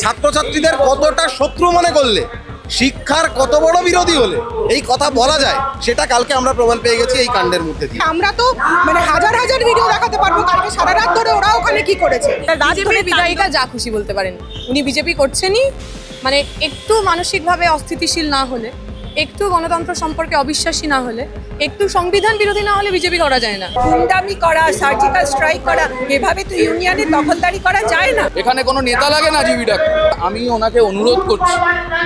ছাত্রছাত্রীদের কতটা শত্রু মনে করলে, শিক্ষার কত বড় বিরোধী হলে এই কথা বলা যায়, সেটা কালকে আমরা প্রমাণ পেয়ে গেছি এই কাণ্ডের মধ্যে দিয়ে। আমরা তো মানে হাজার হাজার ভিডিও দেখাতে পারবো কালকে সারা রাত ধরে ওরা ওখানে কি করেছে। রাত ধরে বিধায়িকা যা খুশি বলতে পারেন, উনি বিজেপি করছেনই। মানে একটু মানসিকভাবে অস্থিতিশীল না হলে, একটু গণতন্ত্র সম্পর্কে অবিশ্বাসী না হলে, একটু সংবিধান বিরোধী না হলে বিজেপি করা যায় না। গুন্ডামি করা, সার্জিক্যাল স্ট্রাইক করা, এভাবে তো ইউনিয়নের দখলদারি করা যায় না। এখানে কোনো নেতা লাগে না জিবি ডাক্তার। আমি ওনাকে অনুরোধ করছি,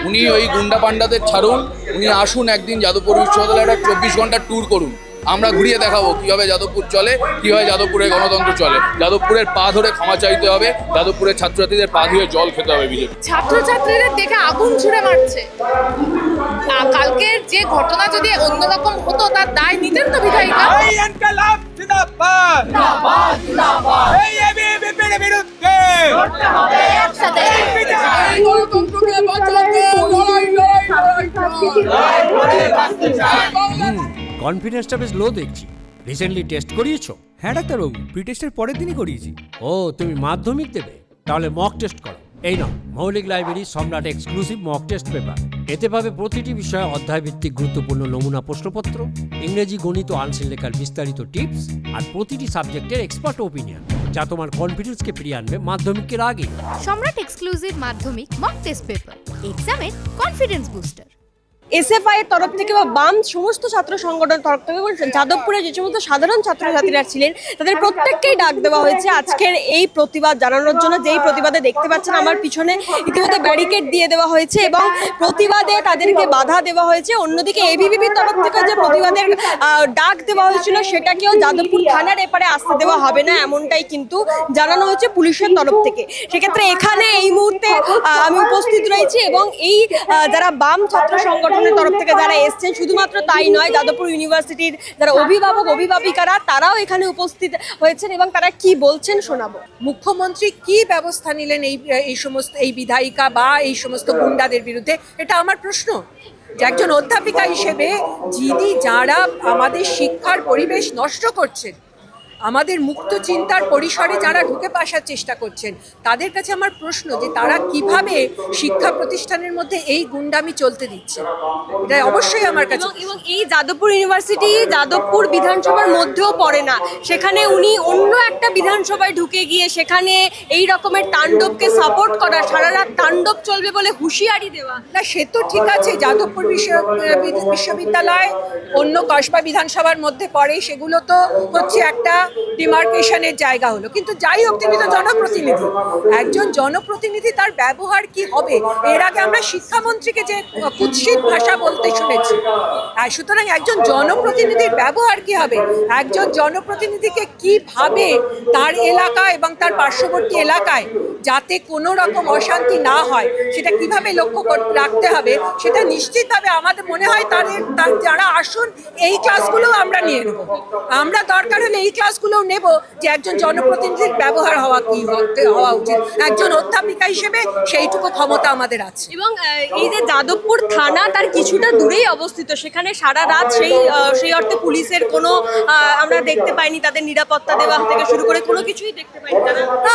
উনি ওই গুন্ডা পান্ডাদের ছাড়ুন, উনি আসুন একদিন যাদবপুর বিশ্ববিদ্যালয়ে একটা 24 ঘন্টার ট্যুর করুন। আমরা ঘুরিয়ে দেখাবো কীভাবে যাদবপুর চলে, কীভাবে যাদবপুরে গণতন্ত্র চলে। যাদবপুরের পা ধরে ক্ষমা চাইতে হবে, যাদবপুরের ছাত্রছাত্রীদের পা ধুয়ে জল খেতে হবে বিজেপি। ছাত্রছাত্রীদের দেখে আগুন ছুড়ে মারছে। কালকের যে ঘটনা যদি অন্যরকম হতো, তার দায় নিতেন তো বিধায়িকা। কনফিডেন্সটা বেশ লো দেখছি। রিসেন্টলি টেস্ট করিয়েছো? হ্যাঁ ডাক্তারবাবু, প্রি টেস্টের পরের দিনই করিয়েছি। ও, তুমি মাধ্যমিক দেবে? তাহলে মক টেস্ট করো। এই নাও মৌলিক লাইব্রেরি সম্রাট এক্সক্লুসিভ মক টেস্ট পেপার। এতে পাবে প্রতিটি বিষয়ে অধ্যায়ভিত্তিক গুরুত্বপূর্ণ নমুনা প্রশ্নপত্র, ইংরেজি, গণিত, আনসিল লেখার বিস্তারিত টিপস আর প্রতিটি সাবজেক্টের এক্সপার্ট ওপিনিয়ন, যা তোমার কনফিডেন্সকে ফিরিয়ে আনবে মাধ্যমিকের আগে। সম্রাট এক্সক্লুসিভ মাধ্যমিক মক টেস্ট পেপার, এক্সামের কনফিডেন্স বুস্টার। এসএফআই এর তরফ থেকে বা বাম সমস্ত ছাত্র সংগঠনের তরফ থেকে যাদবপুরে যে সমস্ত সাধারণ ছাত্রছাত্রীরা ছিলেন তাদের প্রত্যেককেই ডাক দেওয়া হয়েছে আজকের এই প্রতিবাদ জানানোর জন্য। যেই প্রতিবাদে দেখতে পাচ্ছেন আমার পিছনে ইতিমধ্যে ব্যারিকেড দিয়ে দেওয়া হয়েছে এবং প্রতিবাদে তাদেরকে বাধা দেওয়া হয়েছে। অন্যদিকে এবিভিপির তরফ থেকে যে প্রতিবাদের ডাক দেওয়া হয়েছিল সেটাকেও যাদবপুর থানার এপারে আসতে দেওয়া হবে না, এমনটাই কিন্তু জানানো হয়েছে পুলিশের তরফ থেকে। সেক্ষেত্রে এখানে এই মুহূর্তে আমি উপস্থিত রয়েছি এবং এই যারা বাম ছাত্র সংগঠন তরফ থেকে যারা এসছেন, শুধুমাত্র তাই নয়, যাদবপুর ইউনিভার্সিটির যারা অভিভাবক অভিভাবিকারা তারাও এখানে উপস্থিত হয়েছেন এবং তারা কি বলছেন শোনাবো। মুখ্যমন্ত্রী কি ব্যবস্থা নিলেন এই সমস্ত এই বিধায়িকা বা এই সমস্ত গুন্ডাদের বিরুদ্ধে, এটা আমার প্রশ্ন। যে একজন অধ্যাপিকা হিসেবে যারা আমাদের শিক্ষার পরিবেশ নষ্ট করছেন, আমাদের মুক্ত চিন্তার পরিসরে যারা ঢুকে আসার চেষ্টা করছেন, তাদের কাছে আমার প্রশ্ন যে তারা কিভাবে শিক্ষা প্রতিষ্ঠানের মধ্যে এই গুন্ডামি চলতে দিচ্ছে, এটা অবশ্যই আমার কাছে। এবং এই যাদবপুর ইউনিভার্সিটি যাদবপুর বিধানসভার মধ্যেও পড়ে না, সেখানে উনি অন্য একটা বিধানসভায় ঢুকে গিয়ে সেখানে এই রকমের তাণ্ডবকে সাপোর্ট করা, সারা রাত তাণ্ডব চলবে বলে হুঁশিয়ারি দেওয়া। না, সে তো ঠিক আছে, যাদবপুর বিশ্ববিদ্যালয় অন্য কসবা বিধানসভার মধ্যে পড়ে, সেগুলো তো হচ্ছে একটা ডিমার্কেশনের জায়গা হলো। কিন্তু যাই হোক, তিনি তো জনপ্রতিনিধি। একজন জনপ্রতিনিধি তার ব্যবহার কি হবে, এর আগে আমরা শিক্ষামন্ত্রীকে যে কুৎসিত ভাষা বলতে শুনেছি। সুতরাং একজন জনপ্রতিনিধির ব্যবহার কি হবে, একজন জনপ্রতিনিধিকে কিভাবে তার এলাকা এবং তার পার্শ্ববর্তী এলাকায় যাতে কোনো রকম অশান্তি না হয় সেটা কিভাবে লক্ষ্য রাখতে হবে, সেটা নিশ্চিতভাবে আমাদের মনে হয় তার যারা আসুন এই ক্লাসগুলো আমরা নিয়ে নেব। আমরা দরকার হলে এই ক্লাসগুলো নেব যে একজন জনপ্রতিনিধির ব্যবহার হওয়া উচিত। একজন অধ্যাপিকা হিসেবে সেইটুকু ক্ষমতা আমাদের আছে। এবং এই যে যাদবপুর থানা তার কিছুটা দূরেই অবস্থিত, সেখানে সারা রাত সেই অর্থে পুলিশের কোনো আমরা দেখতে পাইনি, তাদের নিরাপত্তা দেওয়া থেকে শুরু করে কোনো কিছুই দেখতে পাইনি। না,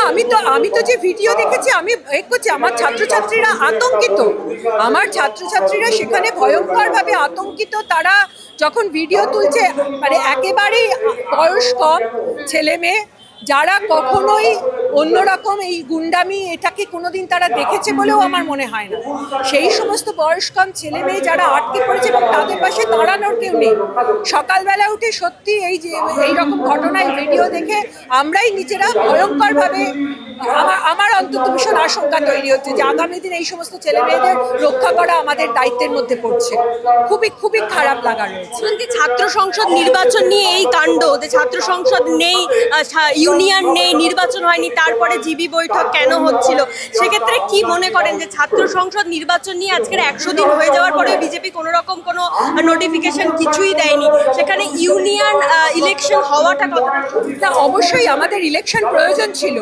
আমি তো যে ভিডিও দেখেছি, আমি করছি আমার ছাত্রছাত্রীরা আতঙ্কিত। আমার ছাত্রছাত্রীরা সেখানে ভয়ঙ্করভাবে আতঙ্কিত। তারা যখন ভিডিও তুলছে, মানে একেবারেই বয়স কম ছেলে মেয়ে, যারা কখনোই অন্যরকম এই গুন্ডামি এটাকে কোনোদিন তারা দেখেছে বলেও আমার মনে হয় না। সেই সমস্ত বয়স কম ছেলে মেয়ে যারা আটকে পড়েছে এবং তাদের পাশে দাঁড়ানোর কেউ নেই। সকালবেলা উঠে সত্যি এই রকম ঘটনায় ভিডিও দেখে আমরাই নিজেরা ভয়ঙ্করভাবে আমার অন্তত ভীষণ আশঙ্কা তৈরি হচ্ছে যে আগামী দিন এই সমস্ত ছেলে মেয়েদের রক্ষা করা আমাদের দায়িত্বের মধ্যে পড়ছে। খুবই খুবই খারাপ লাগা রয়েছে। ছাত্র সংসদ নির্বাচন নিয়ে এই কাণ্ড, যে ছাত্র সংসদ নেই, ইউনিয়ন নেই, নির্বাচন হয়নি, তারপরে জিবি বৈঠক কেন হচ্ছিল, সেক্ষেত্রে কি মনে করেন যে ছাত্র সংসদ নির্বাচন নিয়ে আজকের 100 দিন হয়ে যাওয়ার পরে বিজেপি কোনো রকম কোনো নোটিফিকেশন কিছুই দেয়নি, সেখানে ইউনিয়ন ইলেকশন হওয়াটা কতটা? অবশ্যই আমাদের ইলেকশন প্রয়োজন ছিল।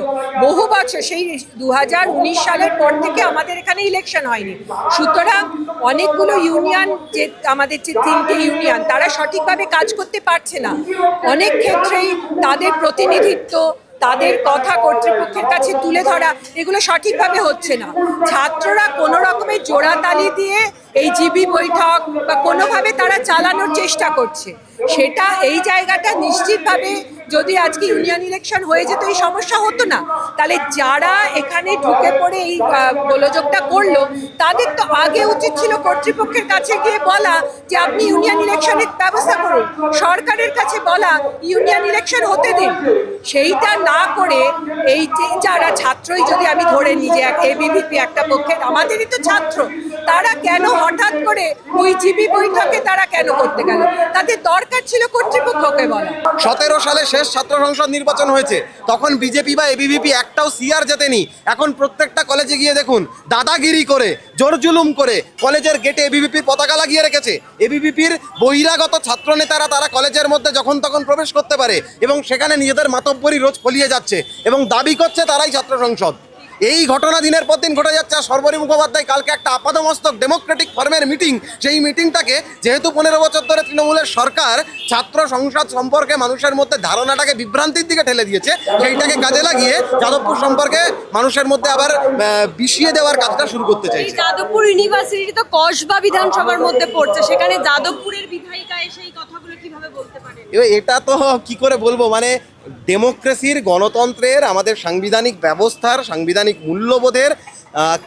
বহু বছর, সেই 2019 সালের পর থেকে আমাদের এখানে ইলেকশন হয়নি। সুতরাং অনেকগুলো ইউনিয়ন, যে আমাদের যে 3টে ইউনিয়ন, তারা সঠিকভাবে কাজ করতে পারছে না। অনেক ক্ষেত্রেই তাদের প্রতিনিধিত্ব তাদের কথা কর্তৃপক্ষের কাছে তুলে ধরা, এগুলো সঠিকভাবে হচ্ছে না। ছাত্ররা কোনো রকমের জোড়াতালি দিয়ে এই জিবি বৈঠক বা কোনোভাবে তারা চালানোর চেষ্টা করছে, সেটা এই জায়গাটা নিশ্চিতভাবে যদি আজকে ইউনিয়ন ইলেকশন হয়ে যেত এই সমস্যা হতো না। তাহলে যারা এখানে ঢুকে পড়ে এই গোলযোগটা করলো, তাদের তো আগে উচিত ছিল কর্তৃপক্ষের কাছে গিয়ে বলা যে আপনি ইউনিয়ন ইলেকশনের ব্যবস্থা করুন, সরকারের কাছে বলা ইউনিয়ন ইলেকশন হতে দিন। সেইটা না করে এই যে যারা ছাত্রই যদি আমি ধরে নিই যে এবিভিপি একটা পক্ষের, আমাদেরই তো ছাত্র, তারা কেন হঠাৎ করে ওই জিবি বৈঠকে তারা কেন করতে গেল? তাদের দরকার ছিল কর্তৃপক্ষকে বলা। 17 সালে শেষ ছাত্র সংসদ নির্বাচন হয়েছে, তখন বিজেপি বা এবিভিপি একটাও সিআর জেতেনি। এখন প্রত্যেকটা কলেজে গিয়ে দেখুন, দাদাগিরি করে, জোর জুলুম করে কলেজের গেটে এবিভিপির পতাকা লাগিয়ে রেখেছে। এবিভিপির বহিরাগত ছাত্র নেতারা তারা কলেজের মধ্যে যখন তখন প্রবেশ করতে পারে এবং সেখানে নিজেদের মাতব্বরি রোজ ফলিয়ে যাচ্ছে এবং দাবি করছে তারাই ছাত্র সংসদ। এই ঘটনা দিনের পর দিন ঘটে যাচ্ছে। আর সর্বরী মুখোপাধ্যায় কালকে একটা আপাদমস্তক ডেমোক্রেটিক ফর্মের মিটিং, সেই মিটিংটাকে যেহেতু 15 বছর ধরে তৃণমূলের সরকার ছাত্র সংসদ সম্পর্কে মানুষের মধ্যে ধারণাটাকে বিভ্রান্তির দিকে ঠেলে দিয়েছে, সেইটাকে কাজে লাগিয়ে যাদবপুর সম্পর্কে মানুষের মধ্যে আবার বিষিয়ে দেওয়ার কাজটা শুরু করতে চাইছে। যাদবপুর ইউনিভার্সিটি তো কসবা বিধানসভার মধ্যে পড়ছে, সেখানে যাদবপুরের বিধায়িকা এসে এই কথাগুলো কিভাবে বলতে পারে? এবার এটা তো কি করে বলবো, মানে ডেমোক্রেসির, গণতন্ত্রের, আমাদের সাংবিধানিক ব্যবস্থার, সাংবিধানিক মূল্যবোধের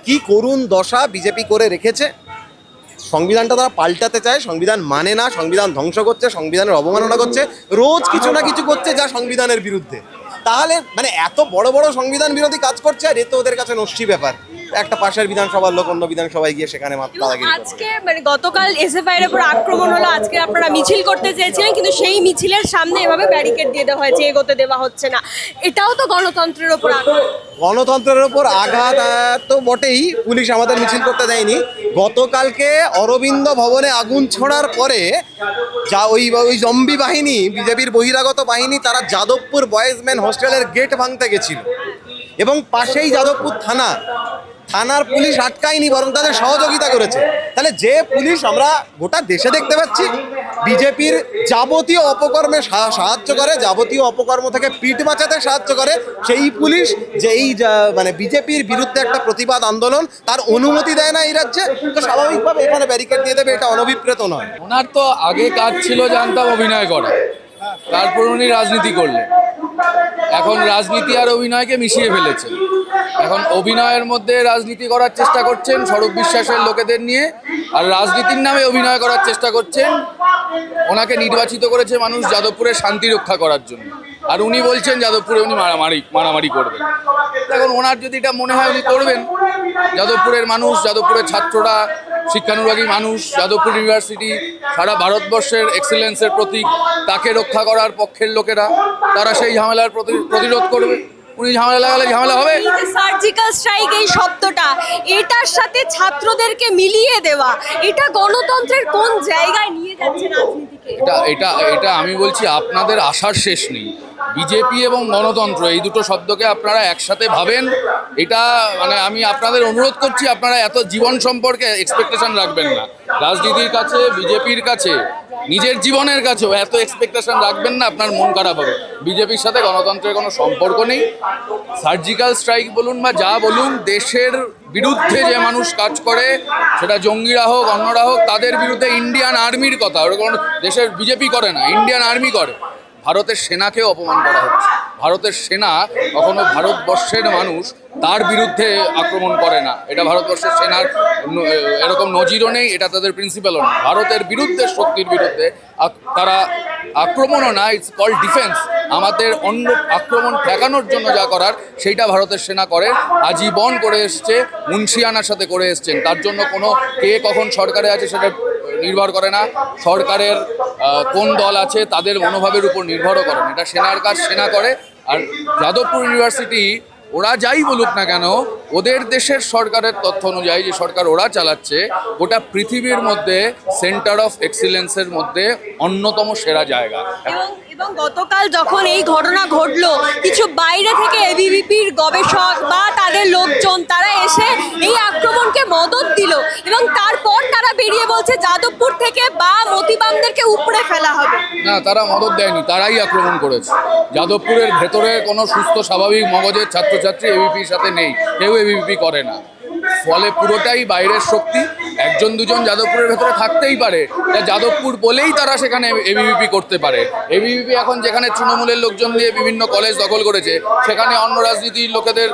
কি করুণ দশা বিজেপি করে রেখেছে। সংবিধানটা তারা পাল্টাতে চায়, সংবিধান মানে না, সংবিধান ধ্বংস করছে, সংবিধানের অবমাননা করছে, রোজ কিছু না কিছু করছে যা সংবিধানের বিরুদ্ধে। তাহলে মানে এত বড় বড় সংবিধান বিরোধী কাজ করছে, আর এ তো ওদের কাছে নস্যি ব্যাপার। একটা পাশের বিধানসভার লোক অন্য বিধানসভায় গিয়ে সেখানে আজকে মানে গতকাল এসএফআই এর উপর আক্রমণ হলো, আজকে আপনারা মিছিল করতে চেয়েছিলেন কিন্তু সেই মিছিলের সামনে এভাবে ব্যারিকেড দিয়ে দেওয়া হয়েছে, এগোতে দেওয়া হচ্ছে না। এটাও তো গণতন্ত্রের উপর আঘাত। গণতন্ত্রের ওপর আঘাত তো বটেই, পুলিশ আমাদের মিছিল করতে দেয়নি। গতকালকে অরবিন্দ ভবনে আগুন ছোড়ার পরে যা ওই জম্বি বাহিনী, বিজেপির বহিরাগত বাহিনী, তারা যাদবপুর বয়েজম্যান হোস্টেলের গেট ভাঙতে গেছিল এবং পাশেই যাদবপুর থানার পুলিশ আটকায়নি, বরং তাদের সহযোগিতা করেছে। তাহলে যে পুলিশ আমরা গোটা দেশে দেখতে পাচ্ছি বিজেপির যাবতীয় অপকর্মে সাহায্য করে, যাবতীয় অপকর্ম থেকে পিঠ বাঁচাতে সাহায্য করে, সেই পুলিশ যে এই মানে বিজেপির বিরুদ্ধে একটা প্রতিবাদ আন্দোলন তার অনুমতি দেয় না এই রাজ্যে, তো স্বাভাবিকভাবে এখানে ব্যারিকেড দিয়ে দেবে, এটা অনভিপ্রেত নয়। ওনার তো আগে কাজ ছিল জানতাম অভিনয় করা, তারপর উনি রাজনীতি করলেন। এখন রাজনীতি আর অভিনয়কে মিশিয়ে ফেলেছেন। এখন অভিনয়ের মধ্যে রাজনীতি করার চেষ্টা করছেন স্বরূপ বিশ্বাসের লোকেদের নিয়ে, আর রাজনীতির নামে অভিনয় করার চেষ্টা করছেন। ওনাকে নির্বাচিত করেছে মানুষ যাদবপুরের শান্তি রক্ষা করার জন্য, আর উনি বলছেন যাদবপুরে উনি মারামারি করবেন। এখন ওনার যদি এটা মনে হয় উনি করবেন। যাদবপুরের মানুষ, যাদবপুরের ছাত্ররা, শিক্ষানুরাগী মানুষ, যাদবপুর ইউনিভার্সিটি সারা ভারতবর্ষের এক্সেলেন্সের প্রতীক, তাকে রক্ষা করার পক্ষের লোকেরা তারা সেই ঝামেলার প্রতিরোধ করবে। উনি ঝামেলা লাগালে ঝামেলা হবে। সার্জিক্যাল স্ট্রাইক এই শব্দটা, এটার সাথে ছাত্রদেরকে মিলিয়ে দেওয়া, এটা গণতন্ত্রের কোন জায়গায় নিয়ে যাচ্ছে রাজনীতিকে? এটা আমি বলছি আপনাদের আশার শেষ নেই। বিজেপি এবং গণতন্ত্র এই দুটো শব্দকে আপনারা একসাথে ভাবেন, এটা মানে আমি আপনাদের অনুরোধ করছি, আপনারা এত জীবন সম্পর্কে এক্সপেকটেশন রাখবেন না। রাজনীতির কাছে, বিজেপির কাছে, নিজের জীবনের কাছেও এত এক্সপেকটেশন রাখবেন না, আপনার মন খারাপ হবে। বিজেপির সাথে গণতন্ত্রের কোনো সম্পর্ক নেই। সার্জিক্যাল স্ট্রাইক বলুন বা যা বলুন, দেশের বিরুদ্ধে যে মানুষ কাজ করে, সেটা জঙ্গিরা হোক অন্যরা হোক, তাদের বিরুদ্ধে ইন্ডিয়ান আর্মির কথা, ওরকম দেশের বিজেপি করে না, ইন্ডিয়ান আর্মি করে। ভারতের সেনাকেও অপমান করা হচ্ছে। ভারতের সেনা কখনো ভারতবর্ষের মানুষ তার বিরুদ্ধে আক্রমণ করে না, এটা ভারতবর্ষের সেনার এরকম নজিরও নেই, এটা তাদের প্রিন্সিপালও নেই। ভারতের বিরুদ্ধে, শক্তির বিরুদ্ধে তারা আক্রমণও না, ইটস কল্ড ডিফেন্স। আমাদের অন্য আক্রমণ ঠেকানোর জন্য যা করার সেইটা ভারতের সেনা করে, আজীবন করে এসছে, মুন্সিয়ানার সাথে করে এসছেন। তার জন্য কোনো কে কখন সরকারে আছে সেটা নির্ভর করে না, সরকারের কোন দল আছে তাদের মনোভাবের উপর নির্ভরও করে না। এটা সেনার কাজ সেনা করে। আর যাদবপুর ইউনিভার্সিটি ওরা যাই বলুক না কেন, ওদের দেশের সরকারের তথ্য অনুযায়ী যে সরকার ওরা চালাচ্ছে, গোটা পৃথিবীর মধ্যে সেন্টার অফ এক্সিলেন্সের মধ্যে অন্যতম সেরা জায়গা। এবং গতকাল যখন এই ঘটনা ঘটলো, কিছু বাইরে থেকে এবিভিপির গবেষক বা তাদের লোকজন তারা এসে এই আক্রমণকে মদত দিল এবং তারপর তারা বেরিয়ে বলছে যাদবপুর থেকে মতিবামদেরকে উপড়ে ফেলা হবে। না, তারা মদত দেয়নি, তারাই আক্রমণ করেছে। যাদবপুরের ভেতরে কোনো সুস্থ স্বাভাবিক মগজের ছাত্রছাত্রী এবিপির সাথে নেই, কেউ এবিপি করে না। ফলে পুরোটাই বাইরের শক্তি। একজন দুজন যাদবপুরের ভেতরে থাকতেই পারে, তা যাদবপুর বলেই তারা সেখানে এবিভিপি করতে পারে। এবিভিপি এখন যেখানে তৃণমূলের লোকজন দিয়ে বিভিন্ন কলেজ দখল করেছে, সেখানে অন্য রাজনীতির লোকেদের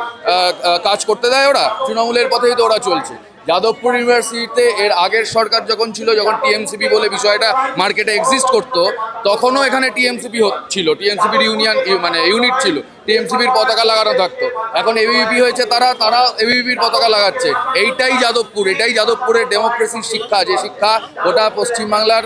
কাজ করতে দেয় ওরা, তৃণমূলের পথেই তো ওরা চলছে। যাদবপুর ইউনিভার্সিটিতে এর আগের সরকার যখন ছিল, যখন টিএমসিপি বলে বিষয়টা মার্কেটে এক্সিস্ট করতো, তখনও এখানে টিএমসিপি ছিল, টিএমসিপির ইউনিট ছিল, টিএমসিপির পতাকা লাগানো থাকতো। এখন এবিভিপি হয়েছে, তারা এবিভিপির পতাকা লাগাচ্ছে। এইটাই যাদবপুরের ডেমোক্রেসির শিক্ষা, যে শিক্ষা গোটা পশ্চিমবাংলার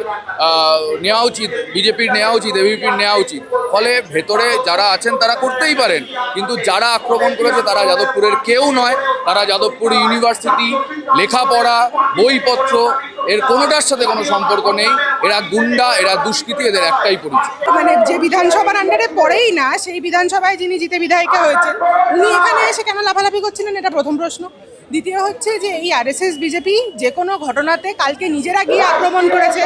নেওয়া উচিত, বিজেপির নেওয়া উচিত, এবিভিপির নেওয়া উচিত। ফলে ভেতরে যারা আছেন তারা করতেই পারেন, কিন্তু যারা আক্রমণ করেছে তারা যাদবপুরের কেউ নয়। তারা যাদবপুর ইউনিভার্সিটি, লেখাপড়া, বইপত্র, এর কোনোটার সাথে কোনো সম্পর্ক নেই। এরা গুন্ডা, এরা দুষ্কৃতী, এদের একটাই পরিচয়। মানে যে বিধানসভার আন্ডারে পড়েই না, সেই বিধানসভায় যিনি জিতে বিধায়িকা হয়েছেন, উনি এখানে এসে কেন লাফালাফি করছিলেন, এটা প্রথম প্রশ্ন। দ্বিতীয় হচ্ছে যে এই আরএসএস বিজেপি যে কোনো ঘটনাতে কালকে নিজেরা গিয়ে আক্রমণ করেছে,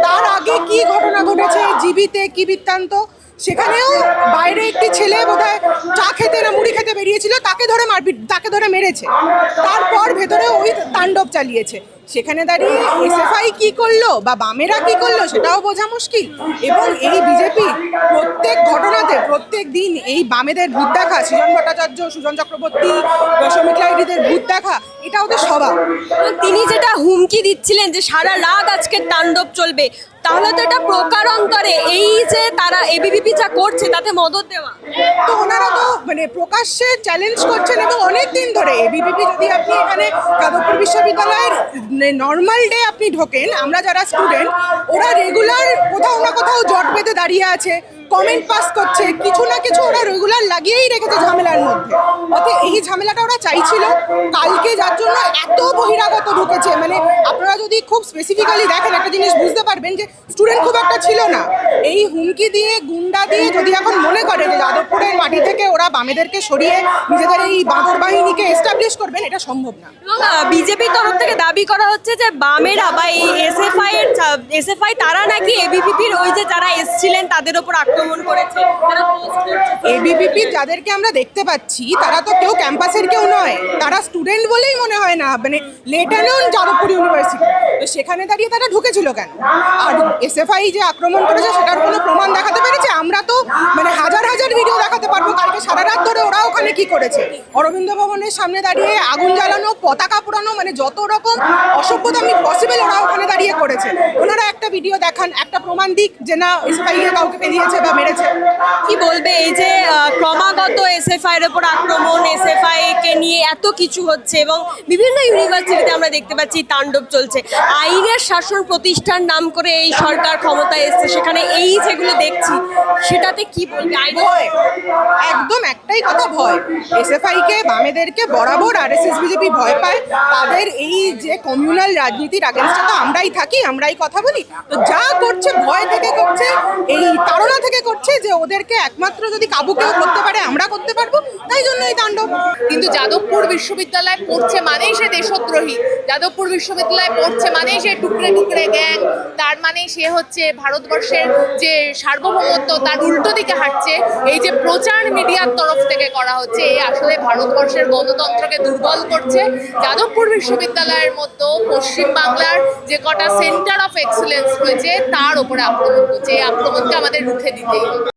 তার আগে কি ঘটনা ঘটেছে, জীবিতে কি বৃত্তান্ত, সেখানেও বাইরে একটি ছেলে বোধহয় চা খেতে না মুড়ি খেতে বেরিয়েছিল, তাকে ধরে মেরেছে, তারপর ভেতরে ওই তাণ্ডব চালিয়েছে। সেখানে দাঁড়িয়ে এসএফআই কি করলো বা বামেরা কি করলো সেটাও বোঝা মুশকিল। এবং এই বিজেপি প্রত্যেক ঘটনাতে, প্রত্যেক দিন এই বামেদের ভূত দেখা, সৃজন ভট্টাচার্য, সুজন চক্রবর্তী, শ্রমিক লাইব্রেরিদের ভূত দেখা, এটা ওদের স্বভাব। তিনি যেটা হুমকি দিচ্ছিলেন যে সারা রাত আজকে তাণ্ডব চলবে, তাহলে তো এটা প্রকারান্তরে এই যে তারা এবিভিপি যা করছে তাতে মদত দেওয়া। তো ওনারা তো মানে প্রকাশ্যে চ্যালেঞ্জ করছেন এবং অনেক দিন ধরে এবিভিপি, যদি আপনি এখানে যাদবপুর বিশ্ববিদ্যালয়ের নর্মাল ডে আপনি ঢোকেন, আমরা যারা স্টুডেন্ট, ওরা রেগুলার কোথাও না কোথাও জট বেঁধে দাঁড়িয়ে আছে, কমেন্ট পাস করছে, কিছু না কিছু ওরা রেগুলার লাগিয়েই রেখেছে ঝামেলার মধ্যে। অতএব এই ঝামেলাটা ওরা চাইছিল কালকে, যার জন্য এত বহিরাগত ঢুকেছে। মানে আপনারা যদি খুব স্পেসিফিক্যালি দেখেন, একটা জিনিস বুঝতে পারবেন যে স্টুডেন্ট খুব একটা ছিল না। এই হুমকি দিয়ে, গুন্ডা দিয়ে যদি এখন মনে করে যে যাদবপুরের মাটি থেকে ওরা বামেদেরকে সরিয়ে নিজেদের এই বাঁদর বাহিনীকে এস্টাবলিশ করবেন, এটা সম্ভব না। বিজেপির তরফ থেকে দাবি করা হচ্ছে যে বামেরা বা এই এসএফআই তারা নাকি এবিভিপির ওই যে যারা এসছিলেন তাদের ওপর আক্রমণ করেছে, তারা পোস্ট করছে। এবিভিপি যাদেরকে আমরা দেখতে পাচ্ছি, তারা তো কেউ ক্যাম্পাসের কেউ নয়, তারা স্টুডেন্ট বলেই মনে হয় না, মানে লেটারন যাদবপুর ইউনিভার্সিটি। তো সেখানে দাঁড়িয়ে তারা ঢুকেছিল কেন? আর এসএফআই যে আক্রমণ করেছে সেটার কোনো প্রমাণ দেখাতে পেরেছে? আমরা তো মানে হাজার হাজার ভিডিও দেখাতে পারবো কালকে সারা রাত ধরে ওরা ওখানে কি করেছে। অরবিন্দ ভবনের সামনে দাঁড়িয়ে আগুন জ্বালানো, পতাকা পোড়ানো, মানে যত রকম অসভ্যতামি পসিবল ওরা ওখানে দাঁড়িয়ে করেছে। ওনারা একটা ভিডিও দেখান, একটা প্রমাণ দিক যে না এসএফআই কাউকে পেরিয়েছে বা মেরেছে। কি বলবে এই যে ক্রমাগত এসএফআই এর উপর আক্রমণ, এসএফআই কে নিয়ে এত কিছু হচ্ছে এবং বিভিন্ন ইউনিভার্সিটিতে আমরা দেখতে পাচ্ছি তাণ্ডব চলছে। আইনের শাসন প্রতিষ্ঠান নাম করে এই সরকার ক্ষমতায় এসছে, সেখানে এই যেগুলো দেখছি সেটাতে কি বলবে? ভয়, একদম একটাই কথা, ভয়। এসএফআই কে, বামেদেরকে বরাবর আরএসএস বিজেপি ভয় পায়। তাদের এই যে কমিউনাল রাজনীতির আগেনস্টে তো আমরাই থাকি, আমরাই কথা বলি। তো যা করছে ভয় থেকে করছে, এই তাড়না থেকে করছে যে ওদেরকে একমাত্র যদি কাবু কেউ করতে পারে আমরা করতে পারবো, তাই জন্য এই তাণ্ডব। কিন্তু যাদবপুর বিশ্ববিদ্যালয়ে পড়ছে মানেই সে দেশদ্রোহী, যাদবপুর বিশ্ববিদ্যালয়ে পড়ছে মানেই সে টুকরে টুকরে গ্যাং, তার মানে সে হচ্ছে ভারতবর্ষের যে সার্বভৌমত্ব তার উল্টো দিকে হাঁটছে। এই যে প্রচার মিডিয়ার তরফ থেকে করা হচ্ছে, এই আসলে ভারতবর্ষের গণতন্ত্রকে দুর্বল করছে। যাদবপুর বিশ্ববিদ্যালয়ের মতো পশ্চিমবাংলার যে কটা সেন্টার অফ এক্সেলেন্স রয়েছে তার উপরে আক্রমণ করছে। এই আক্রমণকে আমাদের রুখে দিতেই হবে।